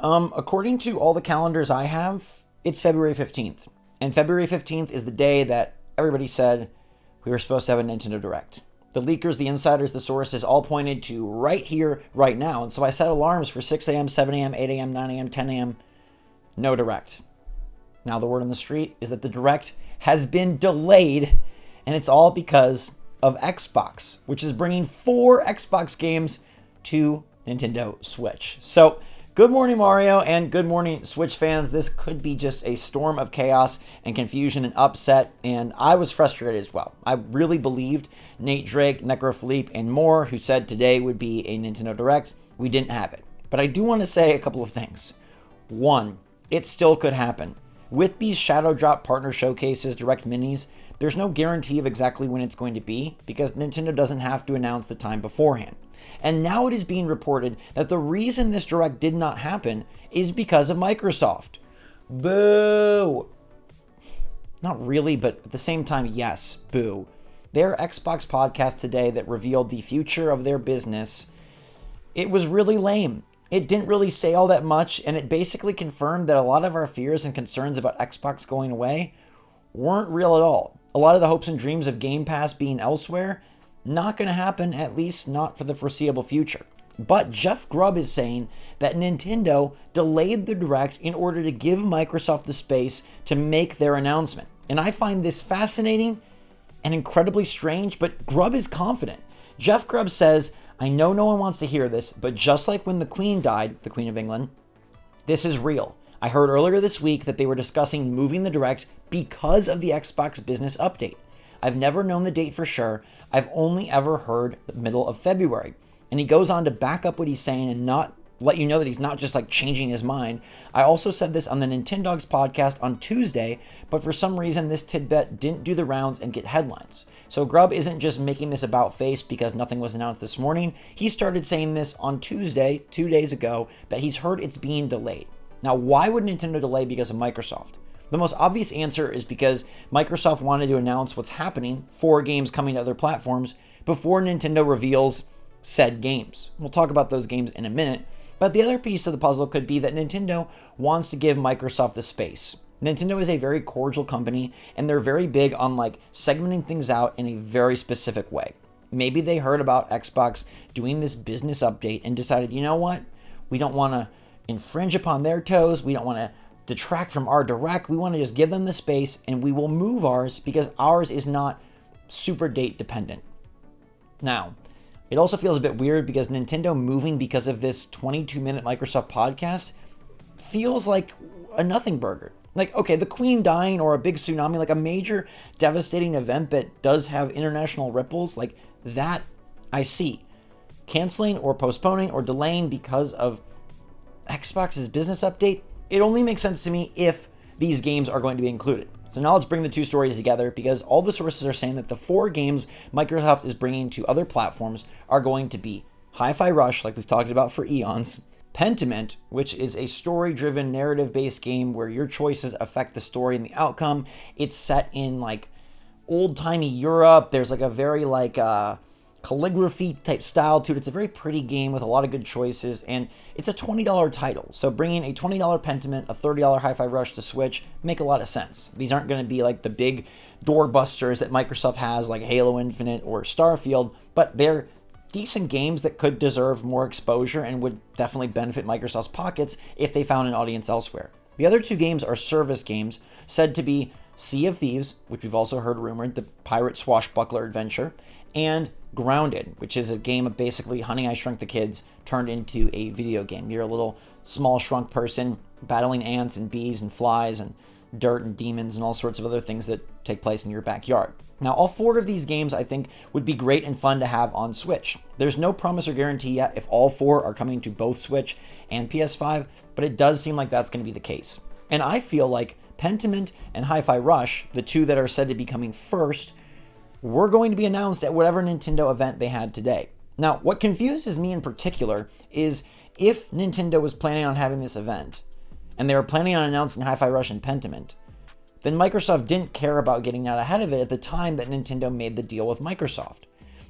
According to all the calendars I have, it's February 15th. And February 15th is the day that everybody said we were supposed to have a Nintendo Direct. The leakers, the insiders, the sources all pointed to right here, right now. And so I set alarms for 6 a.m., 7 a.m., 8 a.m., 9 a.m., 10 a.m. No Direct. Now the word on the street is that the Direct has been delayed, and it's all because of Xbox, which is bringing 4 Xbox games to Nintendo Switch. So, good morning, Mario, and good morning, Switch fans. This could be just a storm of chaos and confusion and upset, and I was frustrated as well. I really believed Nate Drake, Necrophilippe, and more, who said today would be a Nintendo Direct. We didn't have it. But I do want to say a couple of things. One, it still could happen. With these Shadow Drop partner showcases, Direct Minis, there's no guarantee of exactly when it's going to be because Nintendo doesn't have to announce the time beforehand. And now it is being reported that the reason this Direct did not happen is because of Microsoft. Boo! Not really, but at the same time, yes, boo. Their Xbox podcast today that revealed the future of their business, it was really lame. It didn't really say all that much, and it basically confirmed that a lot of our fears and concerns about Xbox going away weren't real at all. A lot of the hopes and dreams of Game Pass being elsewhere, not going to happen, at least not for the foreseeable future. But Jeff Grubb is saying that Nintendo delayed the Direct in order to give Microsoft the space to make their announcement. And I find this fascinating and incredibly strange, but Grubb is confident. Jeff Grubb says, I know no one wants to hear this, but just like when the Queen died, the Queen of England, this is real. I heard earlier this week that they were discussing moving the Direct because of the Xbox business update. I've never known the date for sure. I've only ever heard the middle of February. And he goes on to back up what he's saying and not let you know that he's not just like changing his mind. I also said this on the Nintendogs podcast on Tuesday, but for some reason this tidbit didn't do the rounds and get headlines. So Grubb isn't just making this about face because nothing was announced this morning. He started saying this on Tuesday, 2 days ago, that he's heard it's being delayed. Now, why would Nintendo delay because of Microsoft? The most obvious answer is because Microsoft wanted to announce what's happening, 4 games coming to other platforms, before Nintendo reveals said games. We'll talk about those games in a minute, but the other piece of the puzzle could be that Nintendo wants to give Microsoft the space. Nintendo is a very cordial company, and they're very big on like segmenting things out in a very specific way. Maybe they heard about Xbox doing this business update and decided, you know what? We don't want to infringe upon their toes. We don't want to detract from our Direct. We want to just give them the space, and we will move ours because ours is not super date dependent. Now, it also feels a bit weird because Nintendo moving because of this 22-minute Microsoft podcast feels like a nothing burger. Like, okay, the Queen dying or a big tsunami, like a major devastating event that does have international ripples, like that I see. Canceling or postponing or delaying because of Xbox's business update, it only makes sense to me if these games are going to be included. So now let's bring the two stories together because all the sources are saying that the 4 games Microsoft is bringing to other platforms are going to be Hi-Fi Rush, like we've talked about for eons, Pentiment, which is a story-driven, narrative-based game where your choices affect the story and the outcome. It's set in like old-timey Europe. There's like a very like calligraphy type style to it. It's a very pretty game with a lot of good choices, and it's a $20 title. So bringing a $20 Pentiment, a $30 Hi-Fi Rush to Switch make a lot of sense. These aren't going to be like the big doorbusters that Microsoft has like Halo Infinite or Starfield, but they're decent games that could deserve more exposure and would definitely benefit Microsoft's pockets if they found an audience elsewhere. The other 2 games are service games said to be Sea of Thieves, which we've also heard rumored, the pirate swashbuckler adventure, and Grounded, which is a game of basically Honey, I Shrunk the Kids turned into a video game. You're a little small shrunk person battling ants and bees and flies and dirt and demons and all sorts of other things that take place in your backyard. Now, all 4 of these games, I think, would be great and fun to have on Switch. There's no promise or guarantee yet if all 4 are coming to both Switch and PS5, but it does seem like that's going to be the case. And I feel like Pentiment and Hi-Fi Rush, the 2 that are said to be coming first, were going to be announced at whatever Nintendo event they had today. Now, what confuses me in particular is if Nintendo was planning on having this event, and they were planning on announcing Hi-Fi Rush and Pentiment, then Microsoft didn't care about getting out ahead of it at the time that Nintendo made the deal with Microsoft.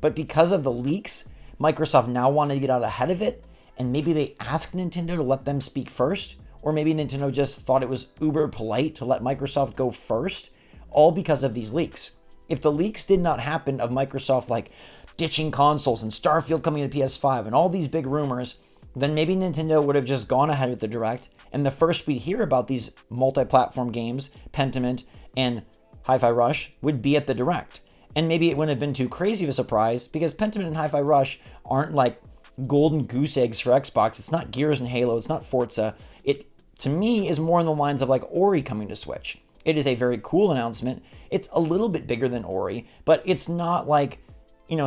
But because of the leaks, Microsoft now wanted to get out ahead of it and maybe they asked Nintendo to let them speak first, or maybe Nintendo just thought it was uber polite to let Microsoft go first, all because of these leaks. If the leaks did not happen of Microsoft like ditching consoles and Starfield coming to PS5 and all these big rumors, then maybe Nintendo would have just gone ahead with the Direct, and the first we'd hear about these multi-platform games, Pentiment and Hi-Fi Rush, would be at the Direct. And maybe it wouldn't have been too crazy of a surprise, because Pentiment and Hi-Fi Rush aren't like golden goose eggs for Xbox. It's not Gears and Halo, it's not Forza. It, to me, is more in the lines of like Ori coming to Switch. It is a very cool announcement. It's a little bit bigger than Ori, but it's not like,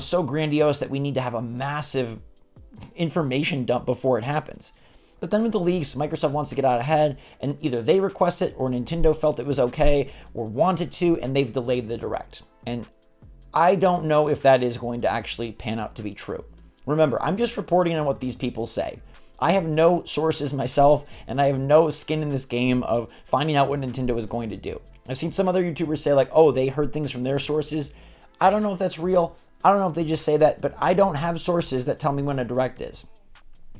so grandiose that we need to have a massive information dump before it happens. But then with the leaks, Microsoft wants to get out ahead, and either they request it or Nintendo felt it was okay or wanted to, and they've delayed the Direct. And I don't know if that is going to actually pan out to be true. Remember, I'm just reporting on what these people say. I have no sources myself, and I have no skin in this game of finding out what Nintendo is going to do. I've seen some other YouTubers say like, oh, they heard things from their sources. I don't know if that's real. I don't know if they just say that, but I don't have sources that tell me when a Direct is.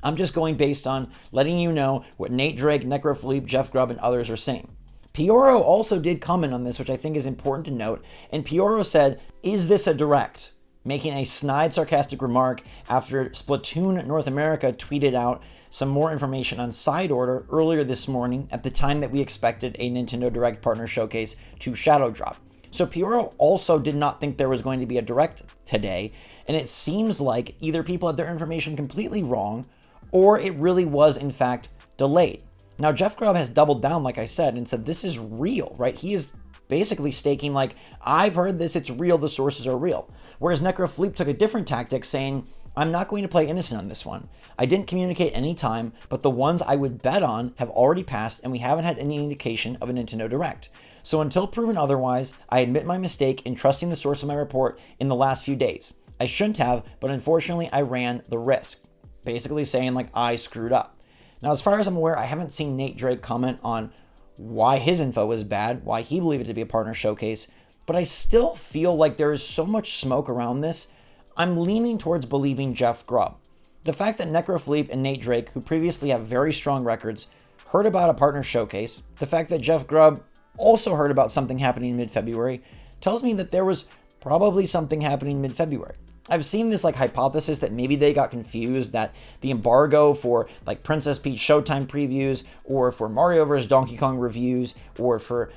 I'm just going based on letting you know what Nate Drake, Necrophilippe, Jeff Grubb, and others are saying. Pioro also did comment on this, which I think is important to note, and Pioro said, is this a Direct? Making a snide, sarcastic remark after Splatoon North America tweeted out some more information on Side Order earlier this morning at the time that we expected a Nintendo Direct Partner Showcase to shadow drop. So Pioro also did not think there was going to be a Direct today, and it seems like either people had their information completely wrong, or it really was in fact delayed. Now Jeff Grubb has doubled down, like I said, and said this is real, right? He is basically staking like, I've heard this, it's real, the sources are real. Whereas Necrophilippe took a different tactic, saying, I'm not going to play innocent on this one. I didn't communicate any time, but the ones I would bet on have already passed, and we haven't had any indication of a Nintendo Direct. So until proven otherwise, I admit my mistake in trusting the source of my report in the last few days. I shouldn't have, but unfortunately I ran the risk. Basically saying like, I screwed up. Now, as far as I'm aware, I haven't seen Nate Drake comment on why his info was bad, why he believed it to be a partner showcase, but I still feel like there is so much smoke around this. I'm leaning towards believing Jeff Grubb. The fact that Necrophilippe and Nate Drake, who previously have very strong records, heard about a partner showcase, the fact that Jeff Grubb also heard about something happening in mid-February, tells me that there was probably something happening mid-February. I've seen this like hypothesis that maybe they got confused that the embargo for like Princess Peach Showtime previews, or for Mario vs. Donkey Kong reviews, or for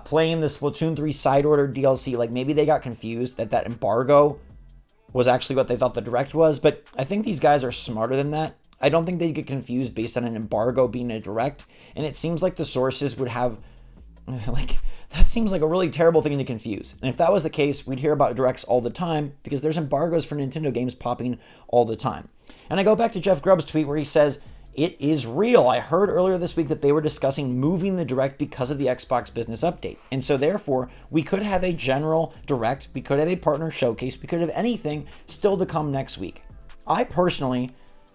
playing the Splatoon 3 Side Order DLC, like maybe they got confused that embargo was actually what they thought the Direct was. But I think these guys are smarter than that. I don't think they get confused based on an embargo being a Direct, and it seems like the sources would have like, that seems like a really terrible thing to confuse. And if that was the case, we'd hear about Directs all the time, because there's embargoes for Nintendo games popping all the time. And I go back to Jeff Grubb's tweet where he says, it is real. I heard earlier this week that they were discussing moving the Direct because of the Xbox business update. And so therefore, we could have a general Direct, we could have a partner showcase, we could have anything still to come next week. I personally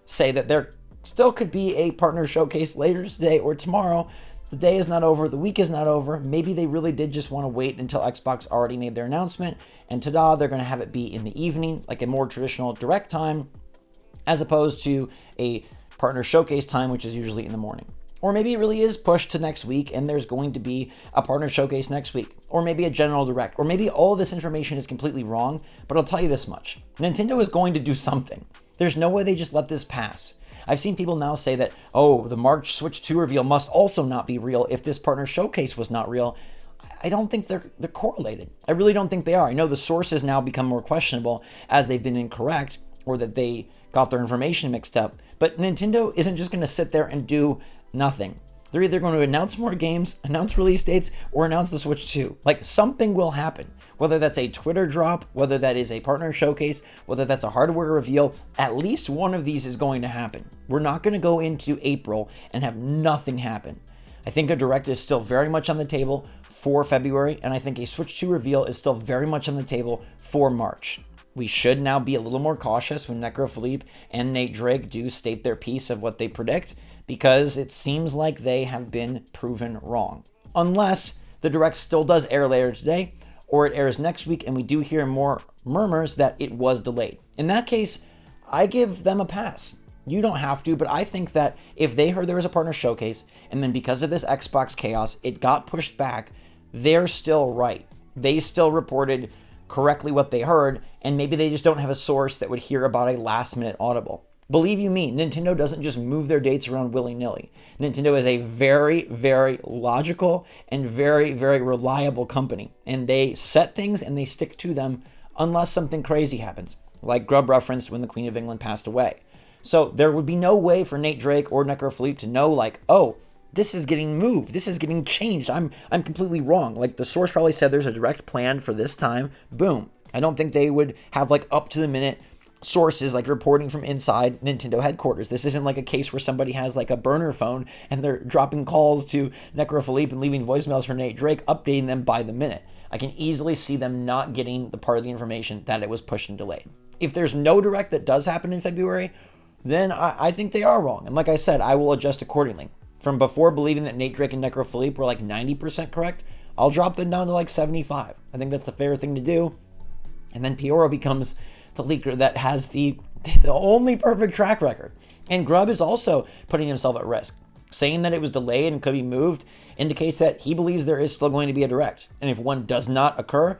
say that there still could be a partner showcase later today or tomorrow. The day is not over. The week is not over. Maybe they really did just want to wait until Xbox already made their announcement, and ta-da, they're going to have it be in the evening, like a more traditional Direct time, as opposed to a partner showcase time, which is usually in the morning. Or maybe it really is pushed to next week, and there's going to be a partner showcase next week. Or maybe a general Direct. Or maybe all of this information is completely wrong, but I'll tell you this much. Nintendo is going to do something. There's no way they just let this pass. I've seen people now say that, oh, the March Switch 2 reveal must also not be real if this partner showcase was not real. I don't think they're correlated. I really don't think they are. I know the sources now become more questionable as they've been incorrect, or that they got their information mixed up. But Nintendo isn't just going to sit there and do nothing. They're either going to announce more games, announce release dates, or announce the Switch 2. Like, something will happen. Whether that's a Twitter drop, whether that is a partner showcase, whether that's a hardware reveal, at least one of these is going to happen. We're not going to go into April and have nothing happen. I think a Direct is still very much on the table for February, and I think a Switch 2 reveal is still very much on the table for March. We should now be a little more cautious when Necrophilippe and Nate Drake do state their piece of what they predict, because it seems like they have been proven wrong. Unless the Direct still does air later today, or it airs next week and we do hear more murmurs that it was delayed. In that case, I give them a pass. You don't have to, but I think that if they heard there was a partner showcase, and then because of this Xbox chaos, it got pushed back, they're still right. They still reported correctly what they heard, and maybe they just don't have a source that would hear about a last-minute audible. Believe you me, Nintendo doesn't just move their dates around willy-nilly. Nintendo is a very, very logical and very, very reliable company, and they set things and they stick to them unless something crazy happens, like Grubb referenced when the Queen of England passed away. So there would be no way for Nate Drake or Necrophilippe to know, like, oh, this is getting moved, this is getting changed, I'm completely wrong. Like, the source probably said there's a direct plan for this time, boom. I don't think they would have like up to the minute sources like reporting from inside Nintendo headquarters. This isn't like a case where somebody has like a burner phone and they're dropping calls to Necrophilippe and leaving voicemails for Nate Drake, updating them by the minute. I can easily see them not getting the part of the information that it was pushed and delayed. If there's no direct that does happen in February, then I think they are wrong. And like I said, I will adjust accordingly. From before believing that Nate Drake and Necrophilippe were like 90% correct, I'll drop them down to like 75. I think that's the fair thing to do. And then Pioro becomes the leaker that has the only perfect track record. And Grubb is also putting himself at risk. Saying that it was delayed and could be moved indicates that he believes there is still going to be a direct. And if one does not occur,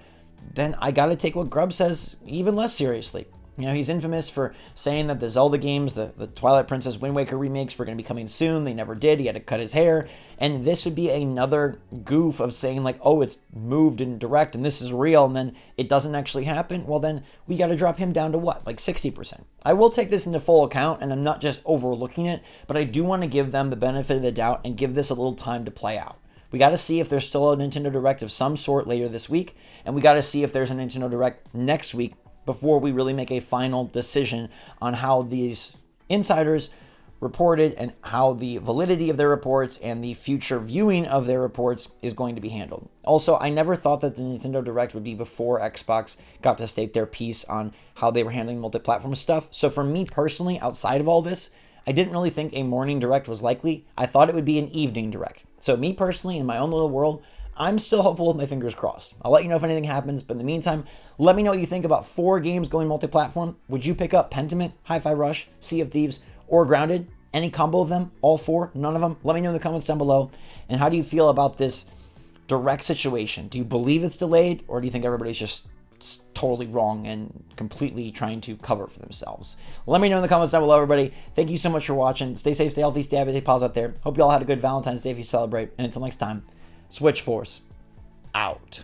then I gotta take what Grubb says even less seriously. You know, he's infamous for saying that the Zelda games, the Twilight Princess Wind Waker remakes were going to be coming soon. They never did. He had to cut his hair. And this would be another goof of saying like, oh, it's moved and direct and this is real, and then it doesn't actually happen. Well, then we got to drop him down to what? Like 60%. I will take this into full account, and I'm not just overlooking it, but I do want to give them the benefit of the doubt and give this a little time to play out. We got to see if there's still a Nintendo Direct of some sort later this week, and we got to see if there's a Nintendo Direct next week before we really make a final decision on how these insiders reported and how the validity of their reports and the future viewing of their reports is going to be handled. Also, I never thought that the Nintendo Direct would be before Xbox got to state their piece on how they were handling multi-platform stuff. So for me personally, outside of all this, I didn't really think a morning Direct was likely. I thought it would be an evening Direct. So me personally, in my own little world, I'm still hopeful with my fingers crossed. I'll let you know if anything happens, but in the meantime, let me know what you think about 4 games going multi-platform. Would you pick up Pentiment, Hi-Fi Rush, Sea of Thieves, or Grounded? Any combo of them? All 4? None of them? Let me know in the comments down below. And how do you feel about this direct situation? Do you believe it's delayed, or do you think everybody's just totally wrong and completely trying to cover for themselves? Let me know in the comments down below, everybody. Thank you so much for watching. Stay safe, stay healthy, stay happy, stay positive out there. Hope you all had a good Valentine's Day if you celebrate. And until next time, SwitchForce out.